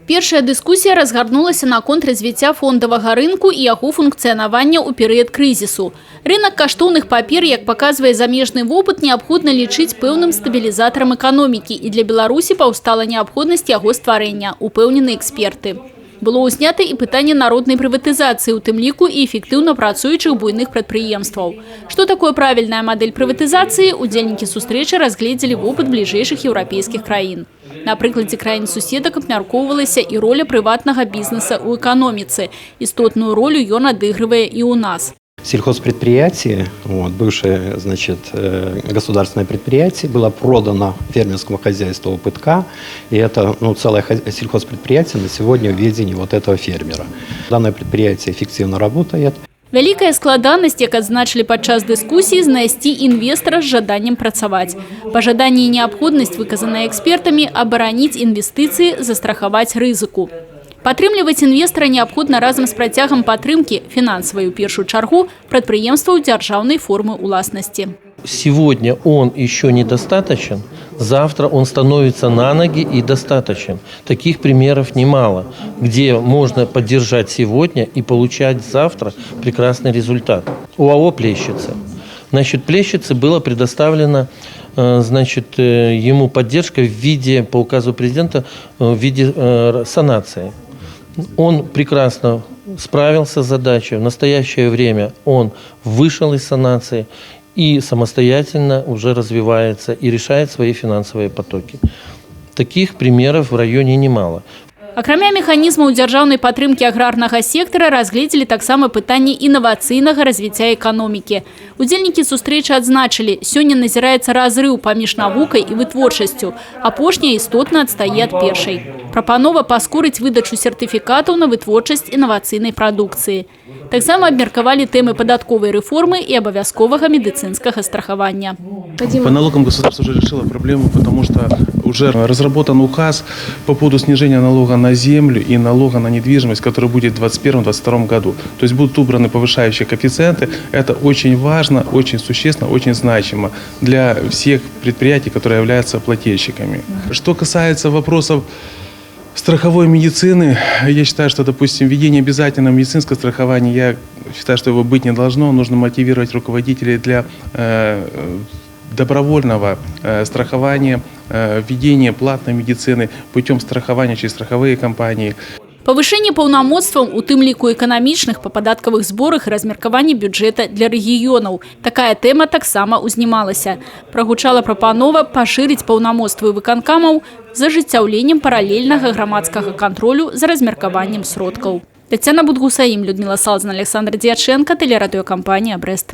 Першая дыскусія разгарнулася наконт развіцця фондавага рынку і яго функцыянавання ў перыяд крызісу. Рынок каштоўных папер, як паказвае замежны вопыт, неабходна лічыць пэўным стабілізатарам эканомікі, і для Беларусі паўстала неабходнасць яго стварэння, упэўнены эксперты. Было ўзнята і пытанне народнай прыватызацыі, у тым ліку і эфектыўна працуючых буйных прадпрыемстваў. Што такое правільная мадэль прыватызацыі, удзельнікі сустрэчы разгледзелі вопыт бліжэйшых еўрапейскіх краін. На прыкладзе краін-суседак абмяркоўвалася і роля прыватнага бізнеса ў эканоміцы. Істотную ролю ён адыгрывае і ў нас. Сельхозпредприятие, бывшее, государственное предприятие, было продано фермерскому хозяйству ПТК, и это целое сельхозпредприятие на сегодня в ведении этого фермера. Данное предприятие эффективно работает. Вялікая складанасць, як адзначылі падчас дыскусіі, знайсці інвестара з жаданнем працаваць. Пажаданне і неабходнасць, выказаныя экспертамі, абараніць інвестыцыі, застрахаваць рызыку. Падтрымліваць інвестара неабходна разам з працягам падтрымкі, фінансавай у першую чаргу, прадпрыемстваў дзяржаўнай формы ўласнасці. Сегодня он еще недостаточен, завтра он становится на ноги и достаточен. Таких примеров немало, где можно поддержать сегодня и получать завтра прекрасный результат. У АО «Плещица». Плещице было предоставлено ему поддержка в виде, по указу президента, в виде санации. Он прекрасно справился с задачей. В настоящее время он вышел из санации и самостоятельно уже развивается и решает свои финансовые потоки. Таких примеров в районе немало. Акрамя механізмаў дзяржаўнай падтрымкі аграрнага сектара разгледзелі таксама пытанні інавацыйнага развіцця эканомікі. Удзельнікі сустрэчы адзначылі, сёння назіраецца разрыў паміж навукай і вытворчасцю. Апошняя істотна адстае ад першай. Прапанова паскорыць выдачу сертыфікатаў на вытворчасць інавацыйнай прадукцыі. Таксама абмеркавалі тэмы падатковай рэформы і абавязковага медыцынскага страхавання. По налогам государство уже решило проблему, потому что уже разработан указ по поводу снижения налога на землю и налога на недвижимость, который будет в 2021-2022 году. То есть будут убраны повышающие коэффициенты. Это очень важно, очень существенно, очень значимо для всех предприятий, которые являются плательщиками. Что касается вопросов страховой медицины, я считаю, что, допустим, введение обязательного медицинского страхования, я считаю, что его быть не должно. Нужно мотивировать руководителей для добровольного страхования, введения платной медицины путем страхования через страховые компании. Павышэнне паўнамоцтваў, у тым ліку эканамічных, па падаткавых зборах і размеркаванні бюджэта для рэгіёнаў. Такая тэма таксама ўзнімалася. Прагучала прапанова пашырыць паўнамоцтвы выканкамаў з ажыццяўленнем паралельнага грамадскага кантролю за размеркаваннем сродкаў. Тетяна Будгусаім, Людмила Салзан, Александр Дьяченко, телерадиокомпания «Брест».